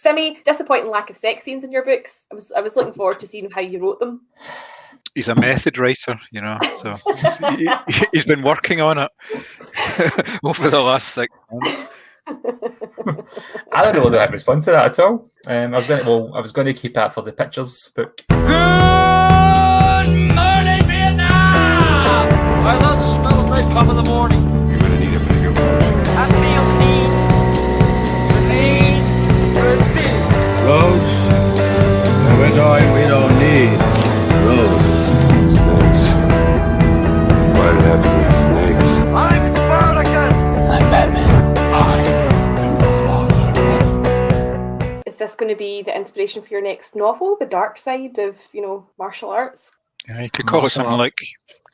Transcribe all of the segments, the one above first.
Simi, disappointing lack of sex scenes in your books. I was looking forward to seeing how you wrote them. He's a method writer, so he's been working on it over the last 6 months. I don't know whether I'd respond to that at all. I was going to keep that for the pictures book. Good morning, Vietnam! I love the smell of napalm in the morning. You're going to need a bigger boat. I feel the need for speed. Roads? When we're going, we don't need roads. Snakes. Why did it have to be snakes? I'm Spartacus! I'm Batman. Is this going to be the inspiration for your next novel, the dark side of, martial arts? Yeah, you could call it something like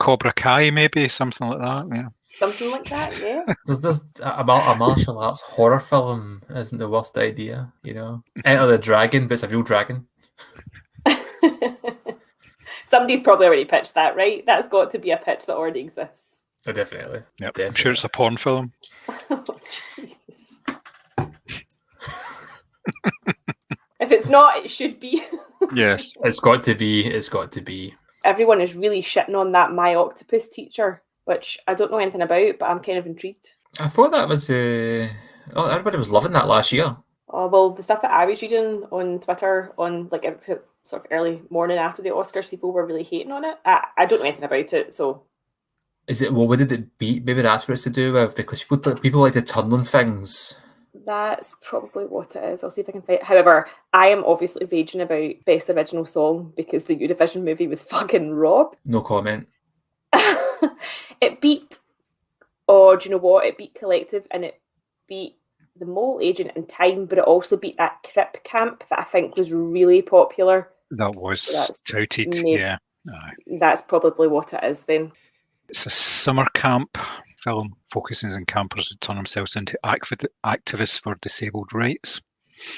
Cobra Kai, maybe, something like that, yeah. Something like that, yeah. There's a martial arts horror film isn't the worst idea, Enter the Dragon, but it's a real dragon. Somebody's probably already pitched that, right? That's got to be a pitch that already exists. Oh, definitely. Yep. Definitely. I'm sure it's a porn film. Oh, Jesus. If it's not, it should be. Yes. It's got to be. Everyone is really shitting on that My Octopus teacher, which I don't know anything about, but I'm kind of intrigued. I thought that was everybody was loving that last year. Oh, well, the stuff that I was reading on Twitter on sort of early morning after the Oscars, people were really hating on it. I don't know anything about it, so. Is it? Well, what did it beat? Maybe that's what it's to do with, because people like to turn on things. That's probably what it is. I'll see if I can find it. However, I am obviously raging about Best Original Song because the Eurovision movie was fucking robbed. No comment. It beat, do you know what? It beat Collective and it beat The Mole Agent in Time, but it also beat that Crip Camp that I think was really popular. That was touted, yeah. Aye. That's probably what it is then. It's a summer camp film focusing on campers who turn themselves into activists for disabled rights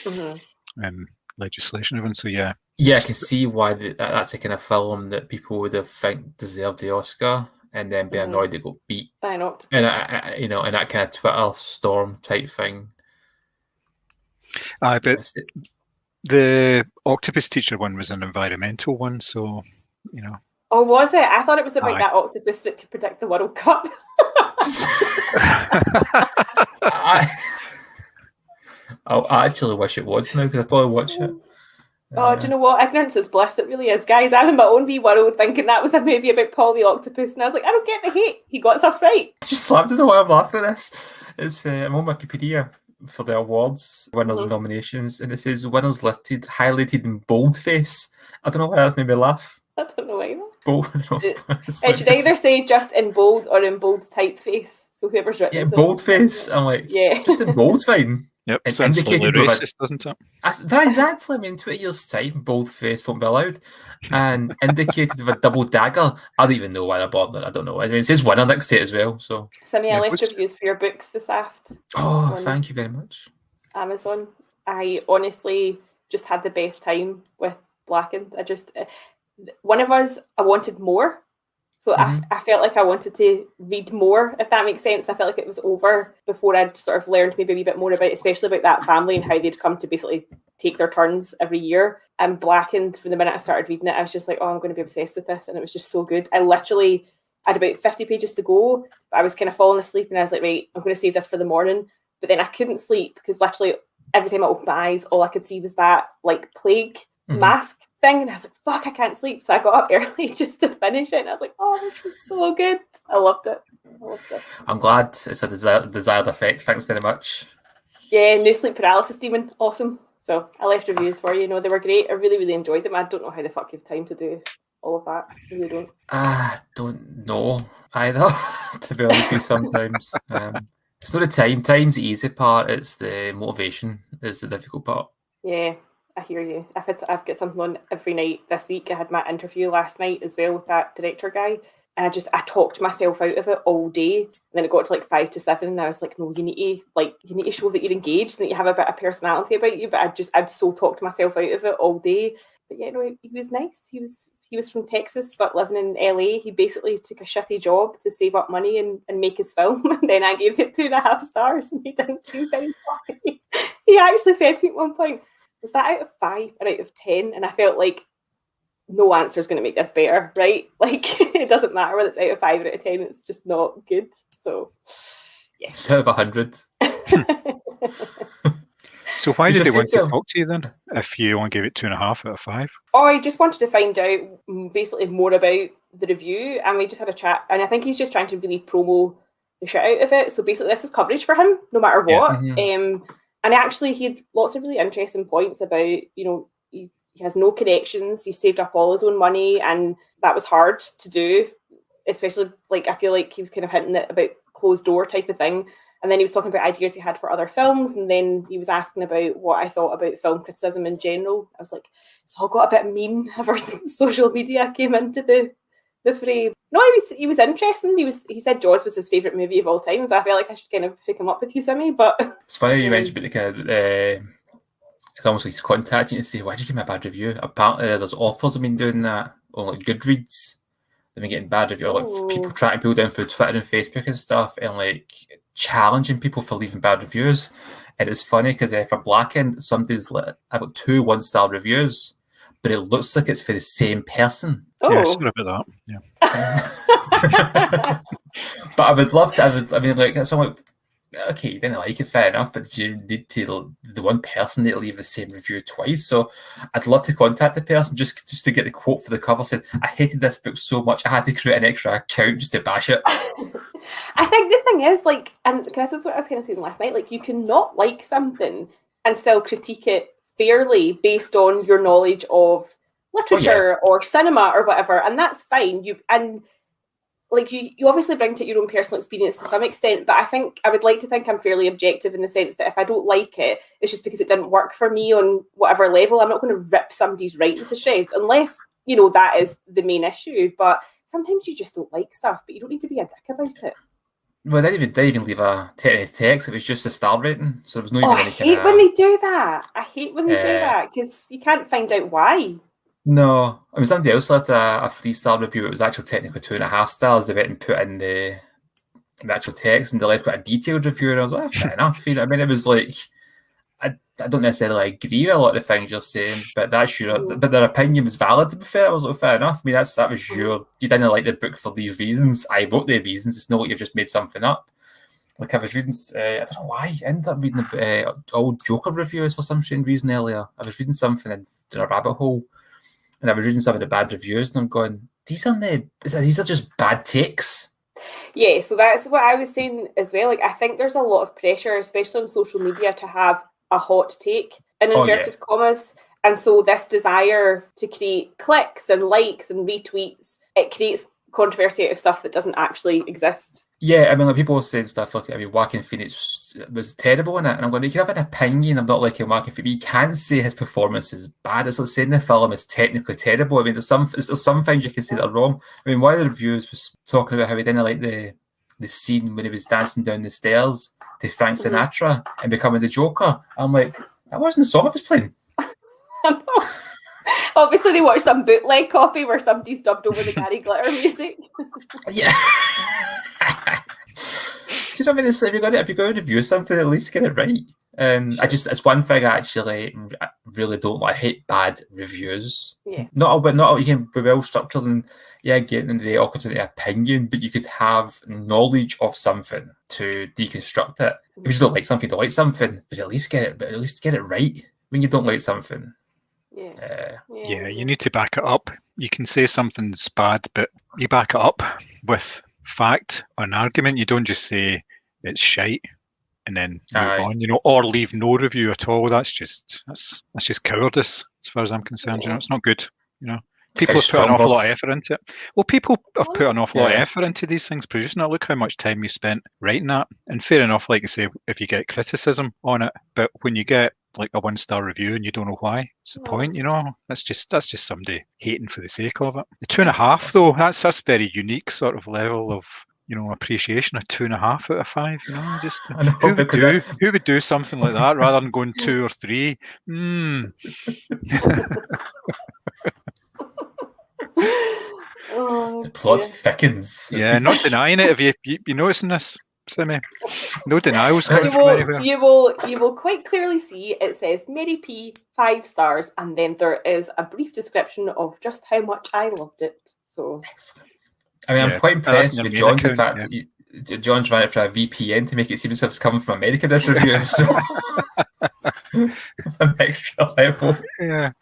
and legislation even, so yeah. Yeah, I can see why that's a kind of film that people would have think deserved the Oscar and then be annoyed it got beat. Why not? And and that kind of Twitter storm type thing. But the Octopus Teacher one was an environmental one, so Oh, was it? I thought it was about that octopus that could predict the World Cup. I actually wish it was now because I probably watch it. Do you know what? Ignorance is bliss. It really is, guys. I'm in my own wee world thinking that was a movie about Paul the Octopus, and I was like, I don't get the hate. He got us right. Just slammed it away. I'm laughing at this. I'm on Wikipedia for the awards, winners and nominations, and it says winners listed, highlighted in boldface. I don't know why that's made me laugh. I don't know either. Bold. It should either say just in bold or in bold typeface. So whoever's written. Yeah, boldface. I'm like, just in bold's fine. Yep, and sounds slightly racist, doesn't it? That's I mean, in 20 years' time, boldface won't be allowed. And indicated with a double dagger. I don't even know why I bought that. I don't know. I mean, it says winner next to it as well. So. Simi, I left reviews for your books this afternoon. Oh, thank you very much. Amazon. I honestly just had the best time with Blackened. One of us, I wanted more. So I felt like I wanted to read more, if that makes sense. I felt like it was over before I'd sort of learned maybe a wee bit more about, especially about that family and how they'd come to basically take their turns every year. And Blackened, from the minute I started reading it, I was just like, oh, I'm going to be obsessed with this. And it was just so good. I literally had about 50 pages to go, but I was kind of falling asleep and I was like, right, I'm going to save this for the morning. But then I couldn't sleep because literally every time I opened my eyes, all I could see was that like plague mask thing, and I was like, fuck, I can't sleep. So I got up early just to finish it, and I was like, oh, this is so good. I loved it. I'm glad it's a desired effect. Thanks very much. Yeah, no sleep paralysis demon, awesome. So I left reviews for you. They were great. I really, really enjoyed them. I don't know how the fuck you have time to do all of that. I really don't. I don't know either, to be honest with you, sometimes. It's not the time. Time's the easy part. It's the motivation is the difficult part. Yeah, I hear you. I've got something on every night this week. I had my interview last night as well with that director guy. And I talked myself out of it all day. And then it got to like 5 to 7 and I was like, no, you need to show that you're engaged and that you have a bit of personality about you. But I'd so talked myself out of it all day. But yeah, no, he was nice. He was from Texas, but living in LA. He basically took a shitty job to save up money and make his film. And then I gave it 2.5 stars and he didn't seem very funny. He actually said to me at one point, is that out of 5 or out of 10? And I felt like no answer is going to make this better, right? Like, it doesn't matter whether it's out of 5 or out of 10, it's just not good. So, yeah. It's out of 100. So why did they want to talk to you then, if you only gave it 2.5 out of 5? Oh, I just wanted to find out basically more about the review, and we just had a chat, and I think he's just trying to really promo the shit out of it. So basically this is coverage for him, no matter what. And actually he had lots of really interesting points about, he has no connections, he saved up all his own money, and that was hard to do, especially, like, I feel like he was kind of hinting at about closed door type of thing. And then he was talking about ideas he had for other films, and then he was asking about what I thought about film criticism in general. I was like, it's all got a bit mean ever since social media came into the fray. No, he was interesting. He said Jaws was his favourite movie of all time, so I feel like I should kind of hook him up with you, Simmy. But it's funny you mentioned about the kind of, it's almost like he's contacting you to say, why did you give me a bad review? Apparently there's authors have been doing that on like Goodreads. They've been getting bad reviews, like people trying to pull down through Twitter and Facebook and stuff, and like challenging people for leaving bad reviews. And it's funny because for Blackened, I've got 2 1-star reviews, but it looks like it's for the same person. Yeah, sorry about that. Yeah. But I would love to. I mean, like, someone, okay, you didn't like it, fair enough, but you need to, the one person to leave the same review twice. So I'd love to contact the person just to get the quote for the cover. Said, I hated this book so much, I had to create an extra account just to bash it. I think the thing is, like, and this is what I was kind of saying last night, like, you cannot like something and still critique it fairly based on your knowledge of literature or cinema or whatever, and that's fine. You obviously bring to your own personal experience to some extent, but I would like to think I'm fairly objective in the sense that if I don't like it, it's just because it didn't work for me on whatever level. I'm not going to rip somebody's writing to shreds unless, that is the main issue. But sometimes you just don't like stuff, but you don't need to be a dick about it. Well, they didn't even leave a text. It was just a star rating, so there was no even any kind of... I hate when they do that. I hate when they do that, because you can't find out why. No. I mean, somebody else left a 3-star review. It was actually technically 2.5 stars. They went and put in the actual text, and they left got a detailed review, and I was like, fair enough. I mean, it was like... I don't necessarily agree with a lot of the things you're saying, but that's but their opinion was valid, to be fair. I was like, fair enough. I mean, that was you didn't like the book for these reasons. I wrote the reasons. It's not like you've just made something up. Like, I was reading, I don't know why, I ended up reading old Joker reviews for some strange reason earlier. I was reading something in a rabbit hole, and I was reading some of the bad reviews, and I'm going, these are just bad takes. Yeah, so that's what I was saying as well. Like, I think there's a lot of pressure, especially on social media, to have a hot take in inverted commas, and so this desire to create clicks and likes and retweets, it creates controversy out of stuff that doesn't actually exist. Yeah, I mean, like, people were saying stuff like, I mean, Joaquin Phoenix was terrible in it, and I'm going, you can have an opinion of not liking Joaquin Phoenix, but you can't say his performance is bad. It's like saying the film is technically terrible. I mean, there's some things you can say that are wrong. I mean, one of the reviews was talking about how he didn't like the scene when he was dancing down the stairs to Frank Sinatra and becoming the Joker. I'm like, that wasn't the song I was playing. Obviously, they watched some bootleg copy where somebody's dubbed over the Gary Glitter music. Yeah. Do you know what I mean? If you're going to review something, at least get it right. And it's one thing I actually really don't like. I hate bad reviews. Yeah. Not you can be well structured and getting into the awkward opinion, but you could have knowledge of something to deconstruct it. If you just don't like something, don't like something, but at least get it right when you don't like something. Yeah. Yeah, you need to back it up. You can say something's bad, but you back it up with fact or an argument. You don't just say it's shite and then move on, or leave no review at all. That's just cowardice as far as I'm concerned. It's not good. People have put an awful lot of effort into it. Well, people have put an awful lot of effort into these things, producing it. Look how much time you spent writing that. And fair enough, like I say, if you get criticism on it, but when you get like a 1-star review and you don't know why, what's the point? That's just somebody hating for the sake of it. The 2.5 though, that's very unique sort of level of appreciation. A 2.5 out of 5. Who would do something like that rather than going 2 or 3? The plot thickens. Yeah, not denying it. Have you noticing this? Simi. No denials. You will quite clearly see it says Mary P 5 stars, and then there is a brief description of just how much I loved it. So, I mean, I'm quite impressed with John's the fact that John's ran it for a VPN to make it seem as if it's coming from America. This review, so an extra level. Yeah.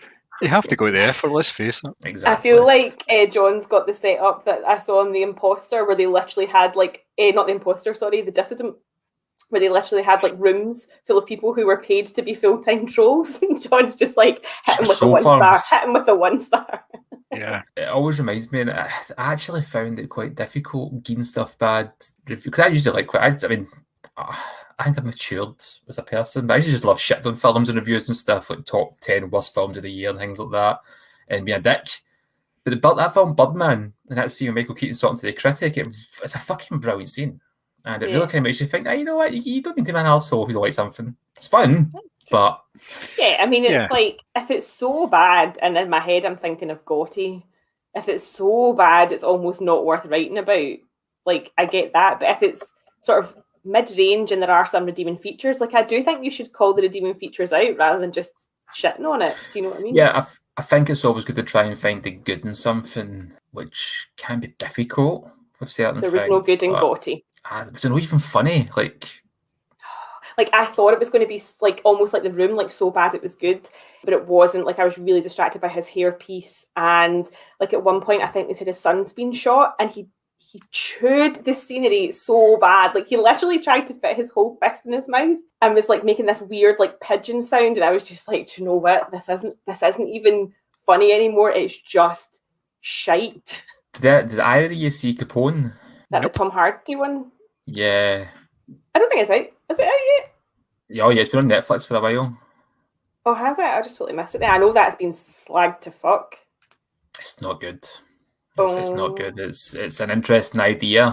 You have to go there for, let's face it. Exactly. I feel like John's got the setup that I saw on The Imposter, where they literally had like, not The Imposter, sorry, The Dissident, where they literally had like rooms full of people who were paid to be full-time trolls. And John's just like, hit him with the 1 star, hit him with the 1 star. Yeah. It always reminds me, and I actually found it quite difficult getting stuff bad review, because I usually like, I mean, I think I've matured as a person, but I just love shit on films and reviews and stuff, like top 10 worst films of the year and things like that, and being a dick. But that film, Birdman, and that scene with Michael Keaton talking to the critic, it's a fucking brilliant scene. And it really kind of makes you think, you know what, you don't need to be an arsehole if you don't like something. It's fun, but... Yeah, I mean, it's like, if it's so bad, and in my head I'm thinking of Gotti, if it's so bad, it's almost not worth writing about. Like, I get that, but if it's sort of mid-range and there are some redeeming features, like, I do think you should call the redeeming features out rather than just shitting on it. Do you know what I mean? Yeah, I think it's always good to try and find the good in something, which can be difficult with certain things. There was no good in Gotti. It was not even funny. Like I thought it was going to be like almost like The Room, like so bad it was good, but it wasn't. Like, I was really distracted by his hairpiece, and like at one point I think they said his son's been shot, and he chewed the scenery so bad. Like, he literally tried to fit his whole fist in his mouth and was like making this weird like pigeon sound, and I was just like, do you know what? This isn't even funny anymore. It's just shite. Did either of you see Capone? That the Tom Hardy one? Yeah. I don't think it's out. Is it out yet? Oh yeah, it's been on Netflix for a while. Oh, has it? I just totally missed it. I know that's been slagged to fuck. It's not good. It's not good. It's an interesting idea,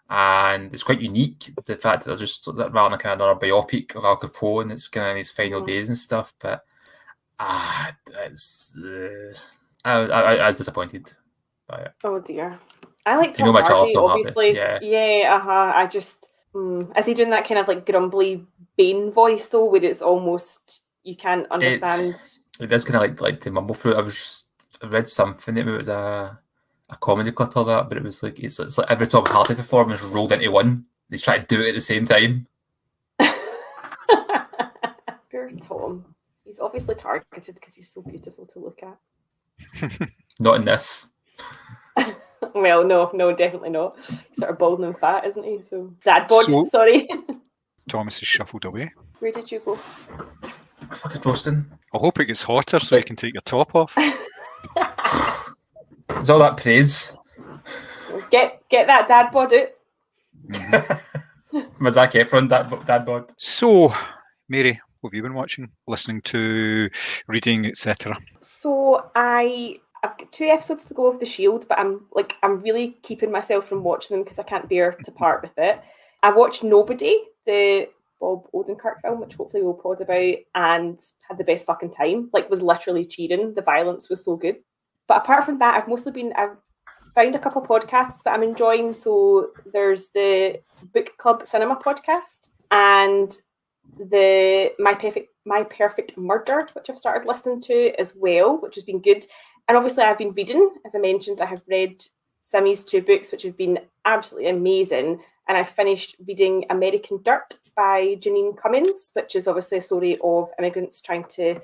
and it's quite unique. The fact that they're just rather than kind of another biopic of Al Capone, it's kind of in his final days and stuff. But I was disappointed by it. Oh dear. I like Tom Hardy, obviously. Yeah. I just is he doing that kind of like grumbly Bane voice though, where it's almost you can't understand? It does kind of like to mumble through it. I read something that it was a comedy clip of that, but it was like it's like every Tom Hardy performance rolled into one. He's trying to do it at the same time. Poor Tom. He's obviously targeted because he's so beautiful to look at. Not in this. Well, no, definitely not. He's sort of bald and fat, isn't he? So dad bod, sorry. Thomas is shuffled away. Where did you go? Fucking roasting. I hope it gets hotter so you can take your top off. It's all that praise. Get that dad bod out. Mm-hmm. Zac Efron dad bod. So, Mary, what have you been watching, listening to, reading, etc.? So I've got 2 episodes to go of The Shield, but I'm really keeping myself from watching them because I can't bear to part with it. I watched Nobody, the Bob Odenkirk film, which hopefully we'll pod about, and had the best fucking time. Like, was literally cheering. The violence was so good. But apart from that, I've found a couple of podcasts that I'm enjoying. So there's the Book Club Cinema podcast and the My Perfect Murder, which I've started listening to as well, which has been good. And obviously I've been reading, as I mentioned, I have read Simi's 2 books, which have been absolutely amazing. And I finished reading American Dirt by Janine Cummins, which is obviously a story of immigrants trying to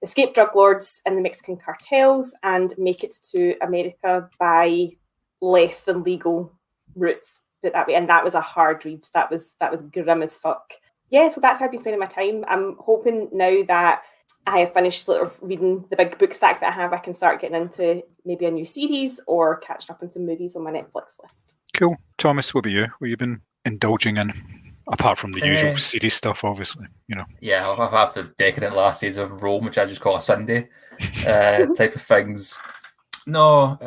escape drug lords and the Mexican cartels and make it to America by less than legal routes, put it that way. And that was a hard read. That was grim as fuck. Yeah, so that's how I've been spending my time. I'm hoping now that I have finished sort of reading the big book stack that I have, I can start getting into maybe a new series or catching up on some movies on my Netflix list. Cool. Thomas, what about you? What have you been indulging in? Apart from the usual series stuff, obviously, you know. Yeah, I'll have the decadent last days of Rome, which I just call a Sunday type of things. No,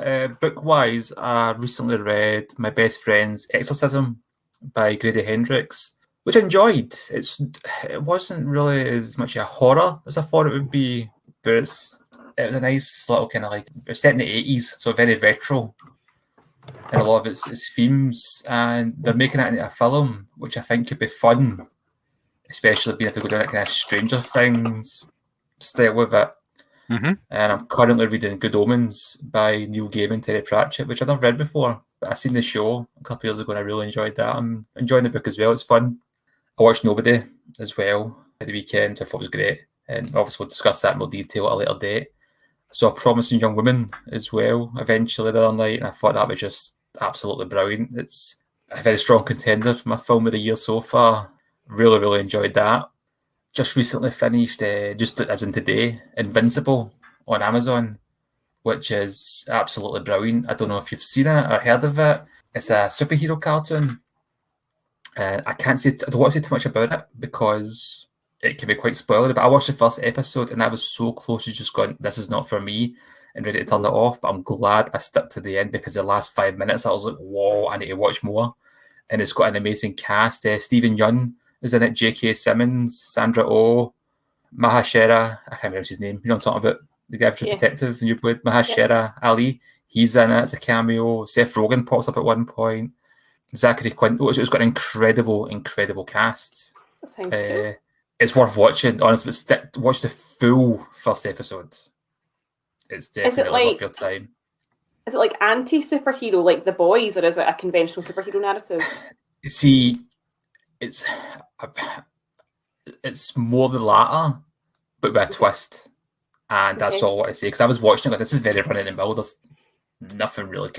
book-wise, I recently read My Best Friend's Exorcism by Grady Hendrix, which I enjoyed. It wasn't really as much a horror as I thought it would be, but it was a nice little kind of like, it's set in the 80s, so very retro. and a lot of its themes, and they're making it into a film, which I think could be fun, especially being if they go down that kind of Stranger Things style with it. Mm-hmm. And I'm currently reading Good Omens by Neil Gaiman and Terry Pratchett, which I've never read before, but I've seen the show a couple of years ago and I really enjoyed that. I'm enjoying the book as well, it's fun. I watched Nobody as well at the weekend, I thought it was great, and obviously we'll discuss that in more detail at a later date. Saw Promising Young Woman as well eventually the other night, and I thought that was just absolutely brilliant. It's a very strong contender for my film of the year so far. Really, really enjoyed that. Just recently finished, just as in today, Invincible on Amazon, which is absolutely brilliant. I don't know if you've seen it or heard of it. It's a superhero cartoon. I don't want to say too much about it because it can be quite spoilery, but I watched the first episode and I was so close to just going, this is not for me, and ready to turn it off. But I'm glad I stuck to the end because the last 5 minutes I was like, whoa, I need to watch more. And it's got an amazing cast. Stephen Yeun is in it, J.K. Simmons, Sandra Oh, Mahashera, I can't remember his name, you know what I'm talking about, the guy from Detective, and you played Mahashera Ali, he's in it, it's a cameo. Seth Rogen pops up at one point. Zachary Quinto, so it's got an incredible cast. That sounds cool. It's worth watching, honestly, but watch the full first episode. It's definitely worth your time. Is it like anti-superhero, like The Boys, or is it a conventional superhero narrative? See, it's more the latter, but with a twist. And that's all I want to say, because I was watching it, like, this is very running in the mill. There's nothing really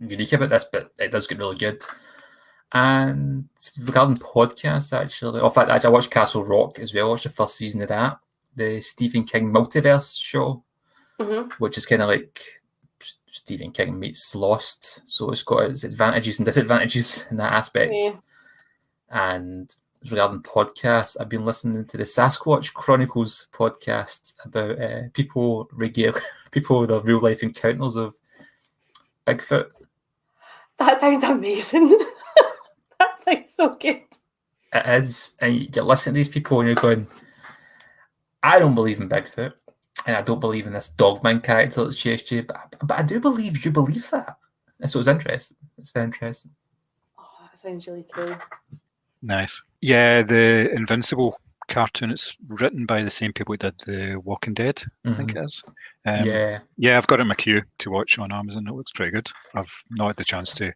unique about this, but it does get really good. And regarding podcasts, actually, in fact, I watched Castle Rock as well. I watched the first season of that, the Stephen King multiverse show, which is kind of like Stephen King meets Lost. So it's got its advantages and disadvantages in that aspect. Yeah. And regarding podcasts, I've been listening to the Sasquatch Chronicles podcast about people with their real life encounters of Bigfoot. That sounds amazing. That sounds so good. It is, and you listen to these people and you're going, I don't believe in Bigfoot, and I don't believe in this Dogman character that's chased you, but I do believe you believe that. And so it's interesting. It's very interesting. Oh, that sounds really cool. Nice. Yeah, the Invincible cartoon, it's written by the same people who did The Walking Dead, I think it is. Yeah, I've got it in my queue to watch on Amazon. It looks pretty good. I've not had the chance to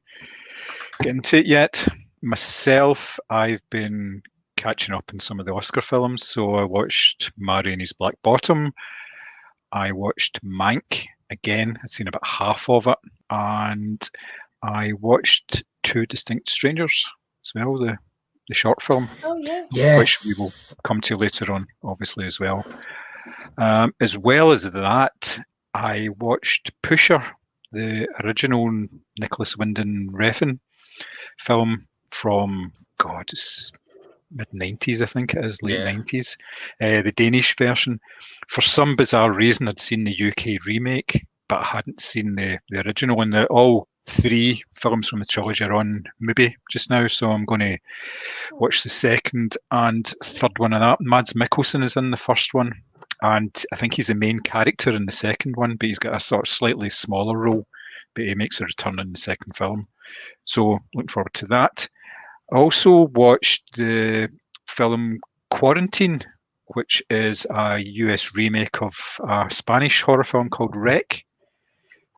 get into it yet. Myself, I've been catching up in some of the Oscar films. So I watched Ma Rainey's Black Bottom. I watched Mank again. I'd seen about half of it. And I watched Two Distinct Strangers as well, the short film. Oh, yeah. Yes. Which we will come to later on, obviously, as well. As well as that, I watched Pusher, the original Nicholas Winding Refn film from, it's mid-90s, I think it is, late 90s. The Danish version. For some bizarre reason, I'd seen the UK remake, but I hadn't seen the original. And all three films from the trilogy are on Mubi just now, so I'm going to watch the second and third one of that. Mads Mikkelsen is in the first one, and I think he's the main character in the second one, but he's got a sort of slightly smaller role, but he makes a return in the second film. So looking forward to that. I also watched the film Quarantine, which is a US remake of a Spanish horror film called Rec,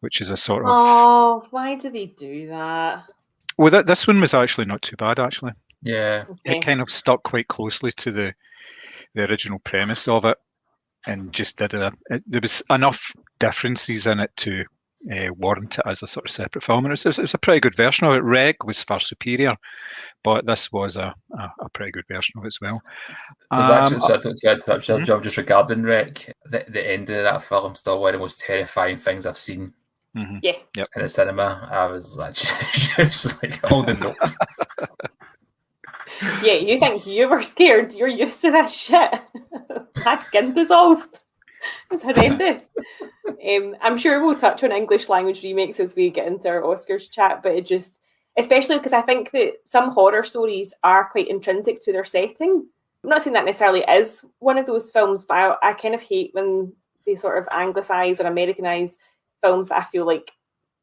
which is a sort of... Oh, why do they do that? Well, this one was actually not too bad, actually. Yeah. It kind of stuck quite closely to the original premise of it, and just did there was enough differences in it to warrant it as a sort of separate film. And it's a pretty good version of it. Rec was far superior, but this was a pretty good version of it as well. There's actually, so I don't to interrupt your job just regarding Rec, the end of that film still one of the most terrifying things I've seen. Mm-hmm. Yeah. Yep. In the cinema. I was like, just like holding up. Yeah, you think you were scared? You're used to this shit. My skin dissolved. It was horrendous. I'm sure we'll touch on English language remakes as we get into our Oscars chat, but it just, especially because I think that some horror stories are quite intrinsic to their setting. I'm not saying that necessarily is one of those films, but I kind of hate when they sort of anglicize or Americanize films that I feel like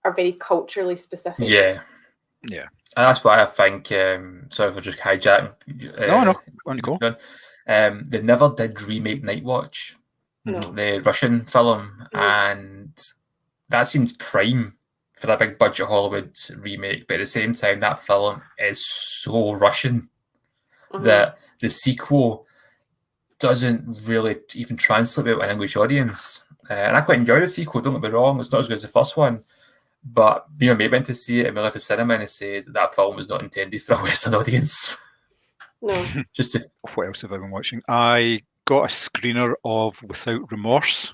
are very culturally specific. Yeah. Yeah. And that's why I think, sorry for just hijacking. No, on you go. They never did remake Nightwatch, No. the Russian film, and that seems prime for a big budget Hollywood remake. But at the same time, that film is so Russian that the sequel doesn't really even translate well to an English audience. And I quite enjoy the sequel, don't get me wrong, it's not as good as the first one. But being a mate went to see it and we left the cinema and said that film was not intended for a Western audience. No. Just to... What else have I been watching? I got a screener of Without Remorse,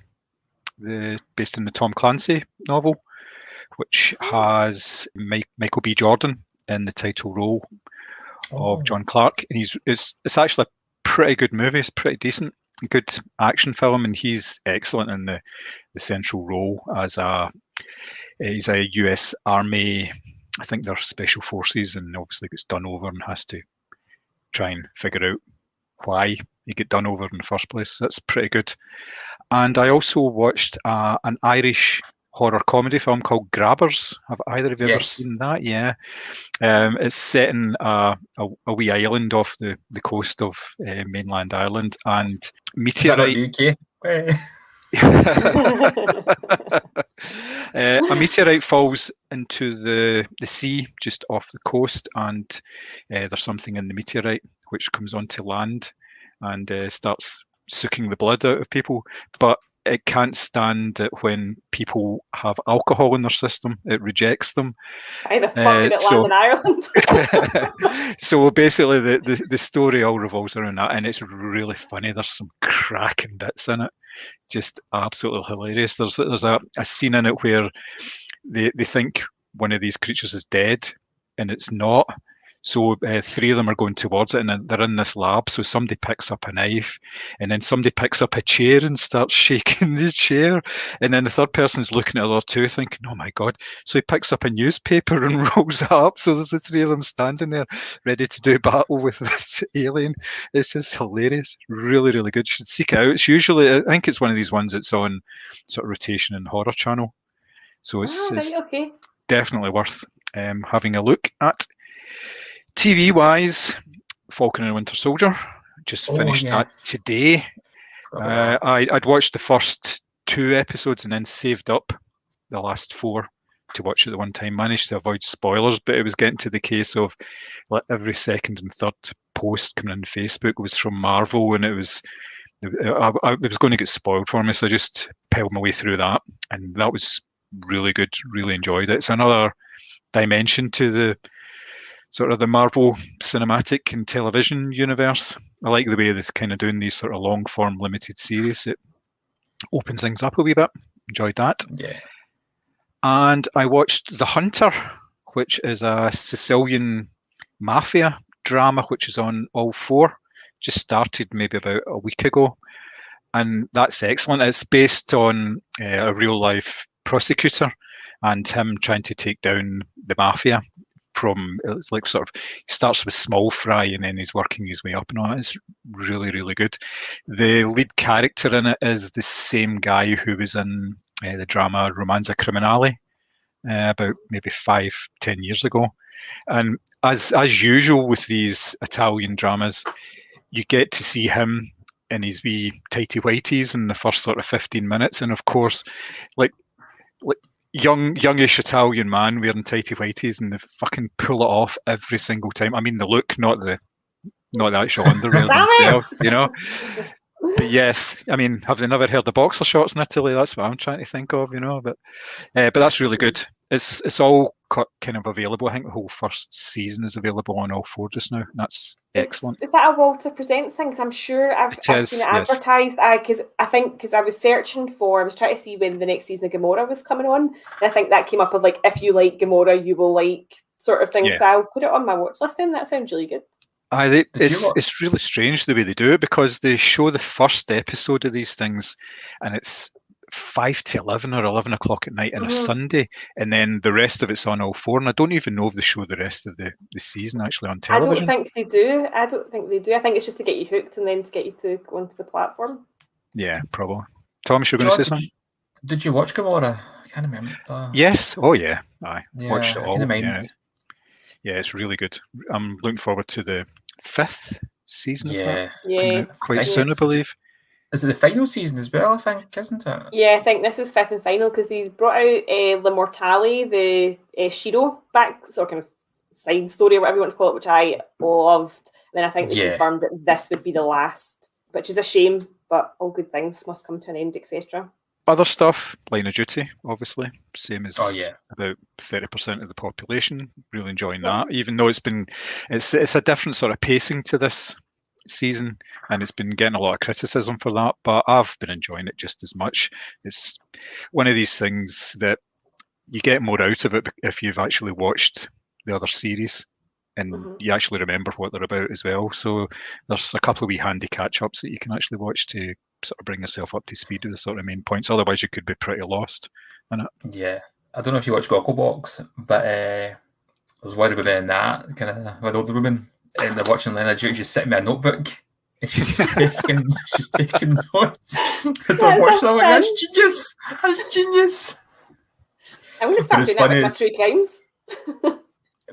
based in the Tom Clancy novel, which has Michael B. Jordan in the title role of John Clark. And it's actually a pretty good movie. It's pretty decent, good action film, and he's excellent in the central role as he's a US Army, I think they're special forces, and obviously gets done over and has to try and figure out why he get done over in the first place. That's pretty good. And I also watched an Irish horror comedy film called Grabbers. Have either of you ever seen that? Yeah. It's set in a wee island off the coast of mainland Ireland, and meteorite. A meteorite falls into the sea just off the coast, and there's something in the meteorite which comes onto land and starts sucking the blood out of people, but it can't stand it when people have alcohol in their system. It rejects them. Why the fuck did it land in Ireland? So basically the story all revolves around that, and it's really funny. There's some cracking bits in it. Just absolutely hilarious. There's a scene in it where they think one of these creatures is dead, and it's not. So three of them are going towards it, and they're in this lab. So somebody picks up a knife, and then somebody picks up a chair and starts shaking the chair. And then the third person's looking at the other two thinking, oh my God. So he picks up a newspaper and rolls it up. So there's the three of them standing there ready to do battle with this alien. It's just hilarious. Really, really good. You should seek it out. It's usually, I think it's one of these ones that's on sort of rotation in Horror Channel. So it's definitely worth having a look at. TV-wise, Falcon and Winter Soldier, just finished that today. I'd watched the first 2 episodes and then saved up the last 4 to watch at the one time. Managed to avoid spoilers, but it was getting to the case of like every second and third post coming on Facebook was from Marvel, and it was going to get spoiled for me, so I just piled my way through that, and that was really good. Really enjoyed it. It's another dimension to the sort of the Marvel cinematic and television universe. I like the way they're kind of doing these sort of long form limited series. It opens things up a wee bit. Enjoyed that. Yeah. And I watched The Hunter, which is a Sicilian mafia drama, which is on All 4. Just started maybe about a week ago. And that's excellent. It's based on a real life prosecutor and him trying to take down the mafia. It's like sort of, he starts with small fry and then he's working his way up and all that. It's really, really good. The lead character in it is the same guy who was in the drama Romanza Criminale about maybe 5-10 years ago. And as usual with these Italian dramas, you get to see him in his wee tighty whities in the first sort of 15 minutes. And of course, like youngish Italian man wearing tighty whities, and they fucking pull it off every single time. I mean, the look, not the actual underwear themselves, you know. But yes, I mean, have they never heard the boxer shorts in Italy? That's what I'm trying to think of, you know. But that's really good. It's all kind of available. I think the whole first season is available on All 4 just now. That's excellent. Is that a Walter Presents thing? Because I'm sure I've seen it advertised. Because I was searching I was trying to see when the next season of Gomorrah was coming on, and I think that came up of like, if you like Gomorrah, you will like sort of thing. Yeah. So I'll put it on my watch list, and that sounds really good. It's really strange the way they do it, because they show the first episode of these things, and it's 5 to 11 or 11 o'clock at night on a Sunday, and then the rest of it's on All 4, and I don't even know if they show the rest of the season actually on television. I don't think they do. I think it's just to get you hooked and then to get you to go onto the platform. Yeah, probably. Thomas, you're going to say something? Did you watch Gomorrah? can't remember. Yes. Oh yeah. I Yeah, watched it I all. kind of mind. Yeah. Yeah, it's really good. I'm looking forward to the 5th season of that. Yeah. Coming Yeah. out quite Think soon, I it's- believe. Is it the final season as well, I think, isn't it? Yeah, I think this is 5th and final because they brought out Le Mortale, the Shiro back sort of kind of side story or whatever you want to call it, which I loved. And then I think they Yeah. confirmed that this would be the last, which is a shame, but all good things must come to an end, etc. Other stuff, Line of Duty, obviously, same as Oh, yeah. about 30% of the population. Really enjoying Yeah. that, even though it's a different sort of pacing to this season, and it's been getting a lot of criticism for that. But I've been enjoying it just as much. It's one of these things that you get more out of it if you've actually watched the other series and you actually remember what they're about as well. So there's a couple of wee handy catch-ups that you can actually watch to sort of bring yourself up to speed with the sort of main points. Otherwise, you could be pretty lost in it. Yeah. I don't know if you watch Gogglebox, but there's one woman in that, kind of an older woman, and they're watching Line of Duty, she's sitting with a notebook, and she's taking notes. As I'm watching, I'm like, that's genius! That's genius! I'm going to start But it's doing that funny with my is- true crimes.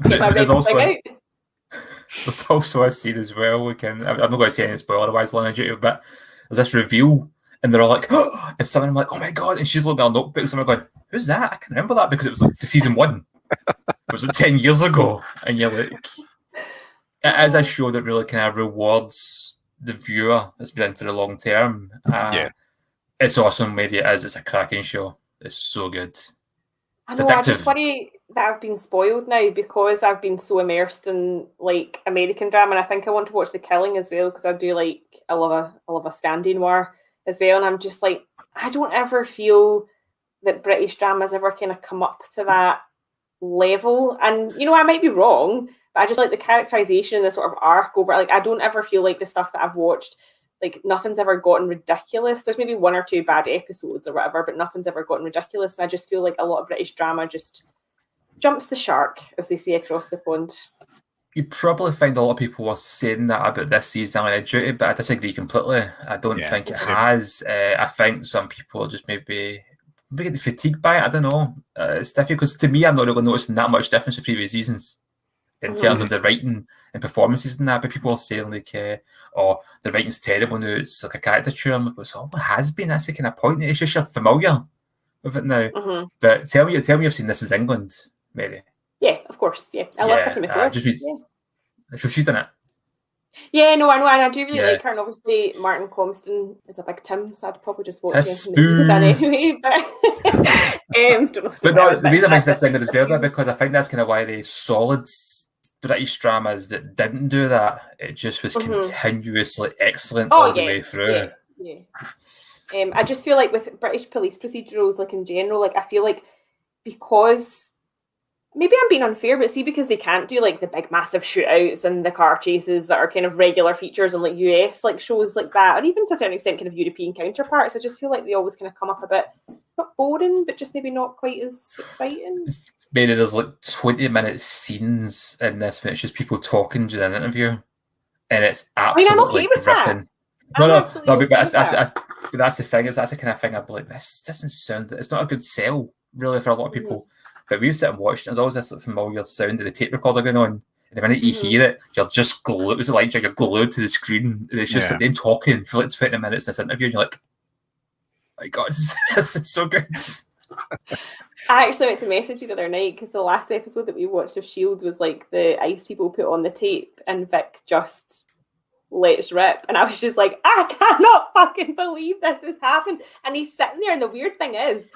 Get my There's red also, thing out. there's also a scene as well, I'm not going to say any spoiler, otherwise Line of Duty, but there's this reveal, and they're all like, oh, and someone I'm like, oh my god, and she's looking at her notebook, and someone going, who's that? I can remember that because it was like for season 1. It was like 10 years ago, and you're like, it is a show that really kind of rewards the viewer that's been in for the long term. Yeah. It's awesome where it is. It's a cracking show. It's so good. I It's know, I just addictive. worry that I've been spoiled now because I've been so immersed in like American drama, and I think I want to watch The Killing as well because I love a Scandi noir as well, and I'm just like, I don't ever feel that British dramas ever kind of come up to that level, and you know, I might be wrong, but I just like the characterization, the sort of arc over, like, I don't ever feel like the stuff that I've watched, like, nothing's ever gotten ridiculous. There's maybe 1 or 2 bad episodes or whatever, but nothing's ever gotten ridiculous. I just feel like a lot of British drama just jumps the shark, as they say across the pond. You probably find a lot of people were saying that about this season of Line of Duty, but I disagree completely. I don't think it same. has. I think some people are just maybe getting fatigued by it. I don't know. It's difficult because to me, I'm not really noticing that much difference with previous seasons in terms of the writing and performances and that. But people are saying like, "Oh, the writing's terrible now. It's like a caricature." I'm like, "Well, it has been. That's the kind of point. It's just you're familiar with it now." But tell me, you've seen This Is England, Mary. Yeah, of course. Yeah, I love Vicky McClure. So she's in it. Yeah, no, I know, and I do really like her. And obviously, Martin Compston is a big Tim, so I'd probably just watch him anyway. But don't know. But no, the reason I mention This England as well, because I think that's kind of why the solid British dramas that didn't do that, it just was continuously excellent all the way through. Yeah. I just feel like with British police procedurals, like in general, like I feel like because maybe I'm being unfair, but see, because they can't do like the big massive shootouts and the car chases that are kind of regular features on like US like shows like that, or even to a certain extent kind of European counterparts, I just feel like they always kind of come up a bit not boring, but just maybe not quite as exciting. Maybe there's like 20-minute scenes in this when it's just people talking during an interview, and it's absolutely I'm okay with gripping. That. No, but that's the thing. Is that's the kind of thing I'd be like, this doesn't sound. It's not a good sell really for a lot of people. But we've sit and watched, and there's always this familiar sound of the tape recorder going on. And the minute you hear it, you're just glued. It was like you're glued to the screen. And it's just like them talking for like 20 minutes in this interview, and you're like, oh my God, this is so good. I actually went to message you the other night because the last episode that we watched of S.H.I.E.L.D. was like the ice people put on the tape, and Vic just lets rip. And I was just like, I cannot fucking believe this has happened. And he's sitting there, and the weird thing is,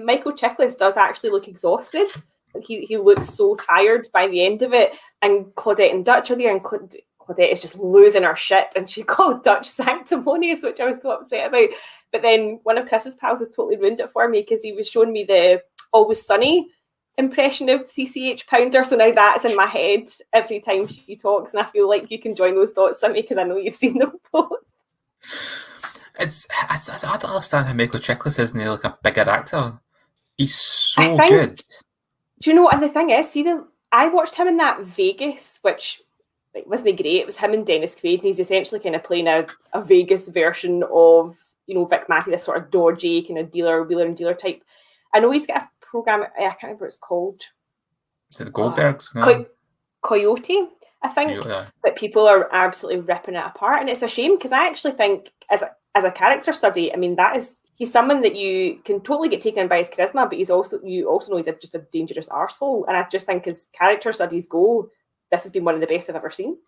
Michael Chiklis does actually look exhausted. Like he looks so tired by the end of it. And Claudette and Dutch are there, and Claudette is just losing her shit, and she called Dutch sanctimonious, which I was so upset about. But then one of Chris's pals has totally ruined it for me because he was showing me the Always Sunny impression of CCH Pounder. So now that's in my head every time she talks, and I feel like you can join those dots, Simmy, because I know you've seen them both. I don't understand how Michael Chiklis isn't like a bigger actor. He's so good. Do you know? And the thing is, I watched him in that Vegas, which wasn't great. It was him and Dennis Quaid, and he's essentially kind of playing a Vegas version of Vic Mackey, this sort of dodgy kind of wheeler and dealer type. I know he's got a program. I can't remember what it's called. Is it the Goldbergs? No. Coyote, I think. Yeah. But people are absolutely ripping it apart, and it's a shame because I actually think as a character study, I mean, he's someone that you can totally get taken by his charisma, but you also know he's just a dangerous arsehole. And I just think as character studies go, this has been one of the best I've ever seen.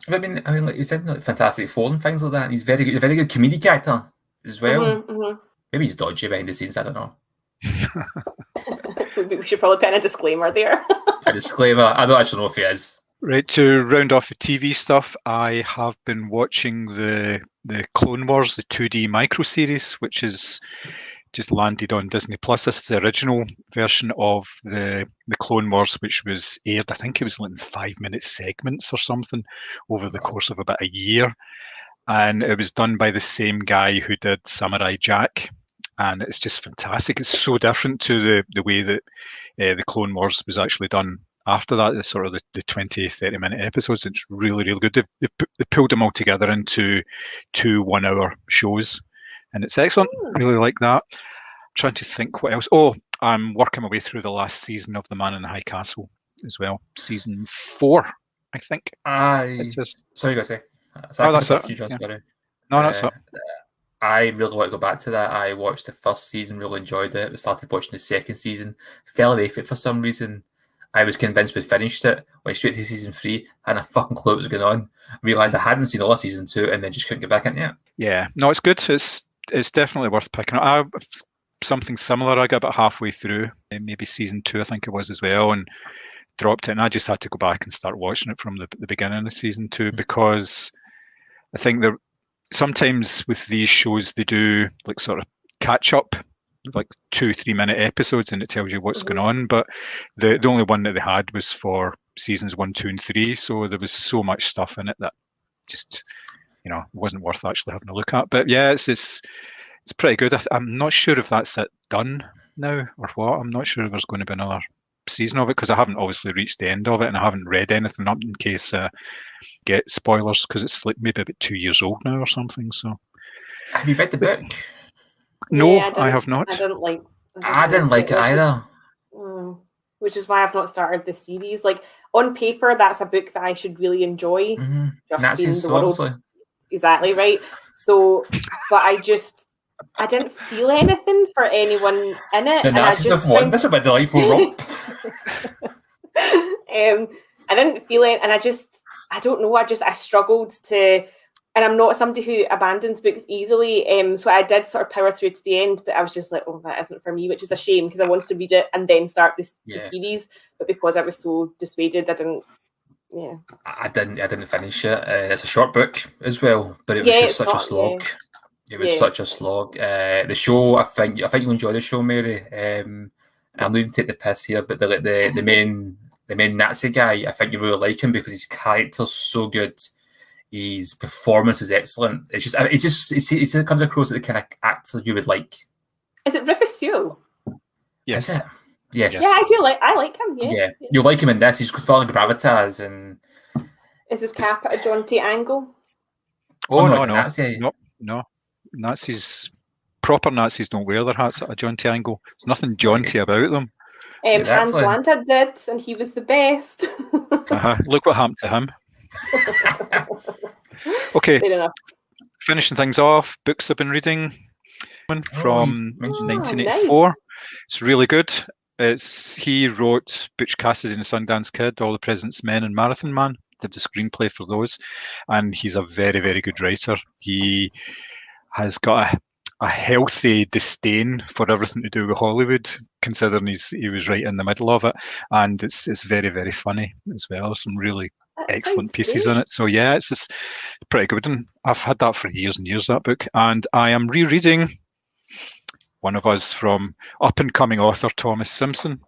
I mean, like you said, like Fantastic Four and things like that. And he's very good, a very good comedic actor as well. Maybe he's dodgy behind the scenes. I don't know. We should probably put in a disclaimer there. A disclaimer. I don't actually know if he is. Right, to round off the TV stuff, I have been watching the Clone Wars, the 2D micro series, which is just landed on Disney Plus. This is the original version of the Clone Wars, which was aired, I think it was like in 5-minute segments or something over the course of about a year. And it was done by the same guy who did Samurai Jack. And it's just fantastic. It's so different to the way that the Clone Wars was actually done after that. It's sort of the 20, 30-minute episodes. It's really, really good. They pulled them all together into 2 1-hour shows. And it's excellent. I really like that. I'm trying to think what else. Oh, I'm working my way through the last season of The Man in the High Castle as well. Season 4, I think. Sorry, you got to say. That's it. Yeah. No, that's it. I really want to go back to that. I watched the first season, really enjoyed it. We started watching the second season, fell away from it for some reason. I was convinced we finished it, went straight to season 3, had a fucking clue what was going on. Realised I hadn't seen all of season 2 and then just couldn't get back into it. Yeah, no, it's good. It's definitely worth picking up. Something similar, I got about halfway through, maybe season 2, I think it was as well, and dropped it. And I just had to go back and start watching it from the beginning of season 2 because I think there sometimes with these shows they do like sort of catch up, like 2-3 minute episodes, and it tells you what's going on. But the only one that they had was for seasons 1, 2, and 3, so there was so much stuff in it that just wasn't worth actually having a look at. But yeah, it's pretty good. I'm not sure if that's it done now or what. I'm not sure if there's going to be another season of it because I haven't obviously reached the end of it and I haven't read anything up in case get spoilers because it's like maybe about 2 years old now or something. So have you read the book? No, yeah, I have not. I didn't like it either. Which is why I've not started the series. Like on paper, that's a book that I should really enjoy. Nazis, the world. Obviously. Exactly right. So, but I didn't feel anything for anyone in it. The Nazis have won. That's a bit delightful romp. I didn't feel it, and I don't know. I struggled to, and I'm not somebody who abandons books easily. So I did sort of power through to the end, but I was just like, oh, that isn't for me, which is a shame because I wanted to read it and then start the series. But because I was so dissuaded, I didn't. Yeah, I didn't finish it. It's a short book as well, but it was just such a slog. It was such a slog. The show, I think you'll enjoy the show, Mary. I'm not even take the piss here, but the main Nazi guy, I think you really like him because his character's so good. His performance is excellent. It comes across as the kind of actor you would like. Is it Rufus Sewell? Yes. Is it? Yes. Yeah, I like him. Yeah. You like him in this. He's following Gravitas and. Is his cap at a jaunty angle? Oh no. Nazis, proper Nazis don't wear their hats at a jaunty angle. There's nothing jaunty about them. Hans Landa did, and he was the best. Look what happened to him. Okay, finishing things off, books I've been reading from 1984. Nice. It's really good. He wrote Butch Cassidy and the Sundance Kid, All the President's Men, and Marathon Man. Did the screenplay for those, and he's a very, very good writer. He has got a healthy disdain for everything to do with Hollywood, considering he was right in the middle of it, and it's very, very funny as well. Some really excellent pieces in it. So yeah, it's just pretty good, and I've had that for years and years, that book. And I am rereading One of Us from up-and-coming author Thomas Simpson,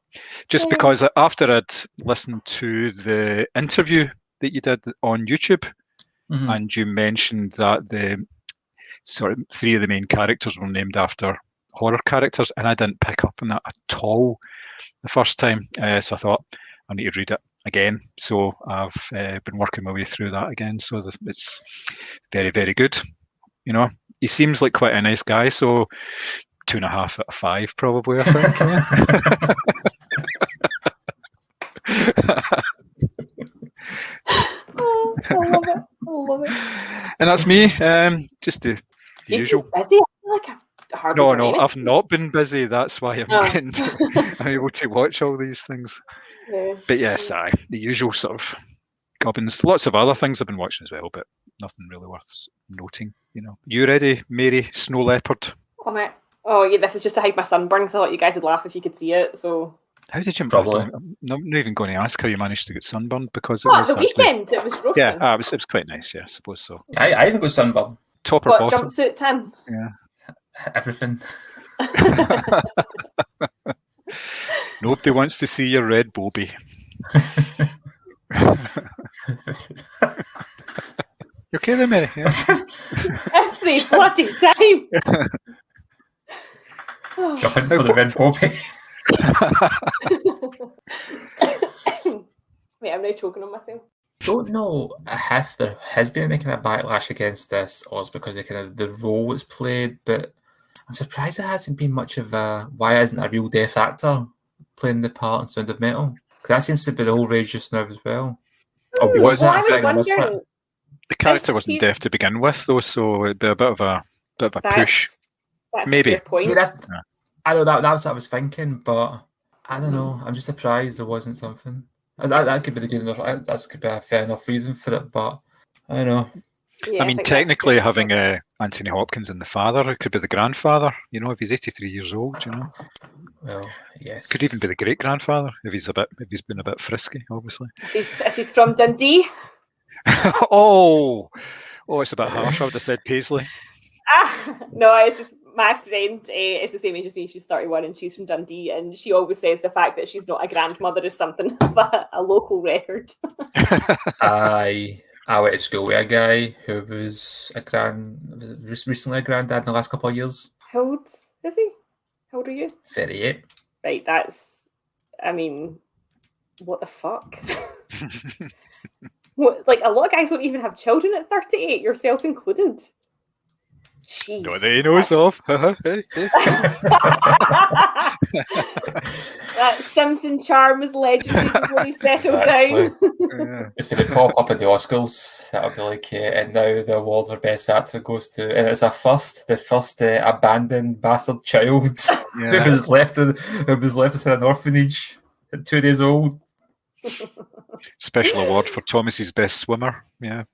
just because after I'd listened to the interview that you did on YouTube, and you mentioned that the sort of 3 of the main characters were named after horror characters, and I didn't pick up on that at all the first time. So I thought I need to read it again. So I've been working my way through that again. So it's very, very good. He seems like quite a nice guy. So 2.5 out of 5, probably, I think. Oh, I love it. I love it. And that's me. Just the You've usual. been busy. I feel like I've hardly done No, anything. I've not been busy. That's why I'm Oh. I'm able to watch all these things. Yeah. But yes, the usual sort of gubbins. Lots of other things I've been watching as well, but nothing really worth noting. You ready, Mary Snow Leopard? Oh, mate. Oh, yeah, this is just to hide my sunburn because I thought you guys would laugh if you could see it. So. How did you? Probably. I'm not even going to ask how you managed to get sunburned because it Oh, was the weekend. It was roasting. Yeah, it was quite nice. Yeah, I suppose so. I even got sunburn. Top or What, bottom? jumpsuit, Tim? Yeah. Everything. Nobody wants to see your red bobby. You okay there, Mary? Yeah. Every bloody time. Going for the red bobby. Wait, I'm now choking on myself. Don't know if there has been making a backlash against this, or it's because of kind of the role it's played. But I'm surprised there hasn't been much of a why isn't a real deaf actor playing the part in Sound of Metal? Because that seems to be the whole rage just now as well. Or was Well, that I a was thing? I missed wondering. that. The character If wasn't he- deaf to begin with, though, so it'd be a bit of a push. That's Maybe. a fair point. Yeah, that's. Yeah. I know that's what I was thinking, but I don't know. I'm just surprised there wasn't something. That could be the good enough. That could be a fair enough reason for it, but I don't know. Yeah, I mean, think that's technically, a fair having point. Anthony Hopkins and the father, it could be the grandfather. If he's 83 years old, Well, yes. could even be the great grandfather if he's been a bit frisky, obviously. If he's from Dundee. oh, it's a bit harsh. I would have said Paisley. No, it's just my friend is the same age as me. She's 31 and she's from Dundee, and she always says the fact that she's not a grandmother is something of a local record. I went to school with a guy who was recently a granddad in the last couple of years. How old is he? How old are you? 38. Right, what the fuck? Like, a lot of guys don't even have children at 38, yourself included. Jeez. No, they know it's off. Hey. That Simpson charm was legendary before he settled Exactly. down. Yeah. It's going to pop up at the Oscars. That'll be like, and now the award for Best Actor goes to, and it's the first abandoned bastard child Yeah. who was left in an orphanage at 2 days old. Special award for Thomas's best swimmer. Yeah.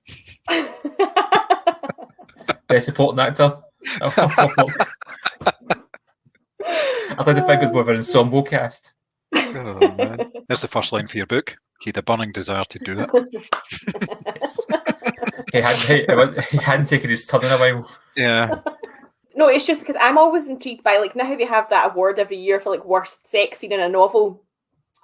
Best supporting actor. I thought the thing was more of an ensemble cast. Oh, man. That's the first line for your book. He had a burning desire to do it. He hadn't taken his turn in a while. Yeah. No, it's just because I'm always intrigued by, like, now how they have that award every year for, like, worst sex scene in a novel.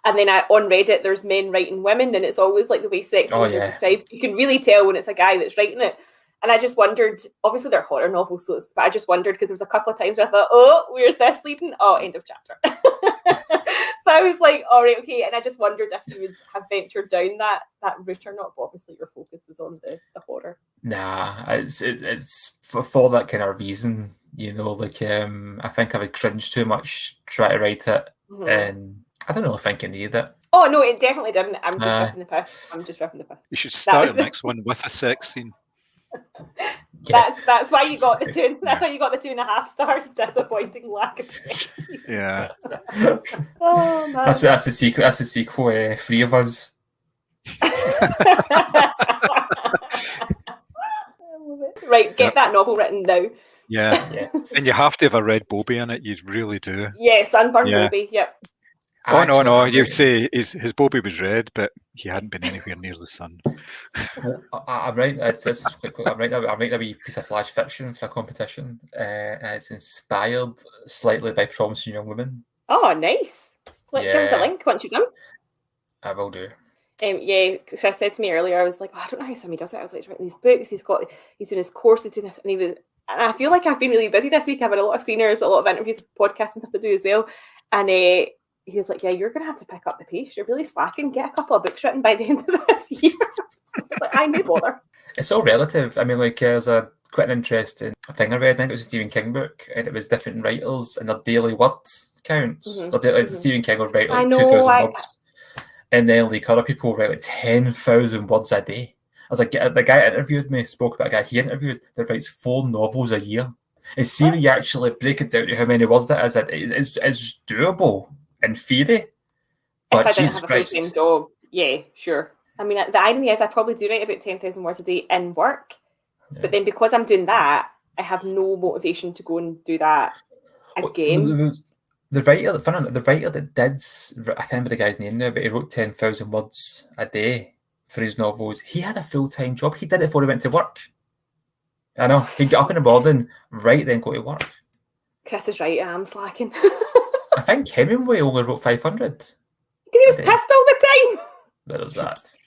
And then on Reddit, there's men writing women, and it's always like the way sex scenes are described. You can really tell when it's a guy that's writing it. And I just wondered, obviously they're horror novels, but I just wondered because there was a couple of times where I thought, oh, where's this leading? Oh, end of chapter. So I was like, all right, okay. And I just wondered if you would have ventured down that route or not. But obviously your focus was on the horror. Nah, it's for that kind of reason, like I think I would cringe too much try to write it, and I don't really think I need it. Oh no, it definitely didn't. I'm just ripping the piss. You should start your next one with a sex scene. That's why you got the two. That's why you got the 2.5 stars. Disappointing lack of sex. Yeah. Oh man. That's the sequel. That's the sequel. 3 of Us. Right, get that novel written now. Yeah. Yes. And you have to have a red bobby in it. You really do. Yeah, sunburn Yeah. baby. Yep. Oh, no. Actually, You'd say his bobby was red, but he hadn't been anywhere near the sun. I'm right. This is quite quick. I'm writing a wee piece of flash fiction for a competition, and it's inspired slightly by Promising Young Women. Oh, nice. Give us a Yeah. link once you're done. I will do. Yeah, Chris said to me earlier, I was like, I don't know how Sammy does it. I was like, he's writing these books, he's doing his course, he's doing this, and I feel like I've been really busy this week. I've had a lot of screeners, a lot of interviews, podcasts and stuff to do as well. And he was like, yeah, you're going to have to pick up the pace. You're really slacking. Get a couple of books written by the end of this year. Like, I may bother. It's all relative. I mean, like, there's quite an interesting thing I read. I think it was a Stephen King book, and it was different writers and their daily words counts. Stephen King would write like 2,000 words, and then like other people write like 10,000 words a day. I was like, the guy that interviewed me spoke about a guy he interviewed that writes 4 novels a year. And see when you actually break it down to how many words that is, it's doable in theory. But if I didn't have a full-time job, yeah, sure. I mean, the irony is I probably do write about 10,000 words a day in work, but then because I'm doing that, I have no motivation to go and do that again. The writer that did, I can't remember the guy's name now, but he wrote 10,000 words a day for his novels. He had a full-time job. He did it before he went to work. I know. He'd get up in the morning, right, then go to work. Chris is right, I am slacking. I think Hemingway only wrote 500. Because he was pissed all the time. There's that.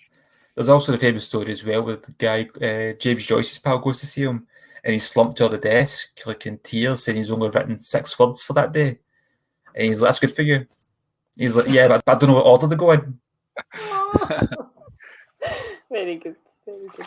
There's also the famous story as well with the guy, James Joyce's pal goes to see him, and he's slumped to the desk, like in tears, saying he's only written 6 words for that day. And he's like, that's good for you. He's like, yeah, but I don't know what order to go in. Very good. Very good.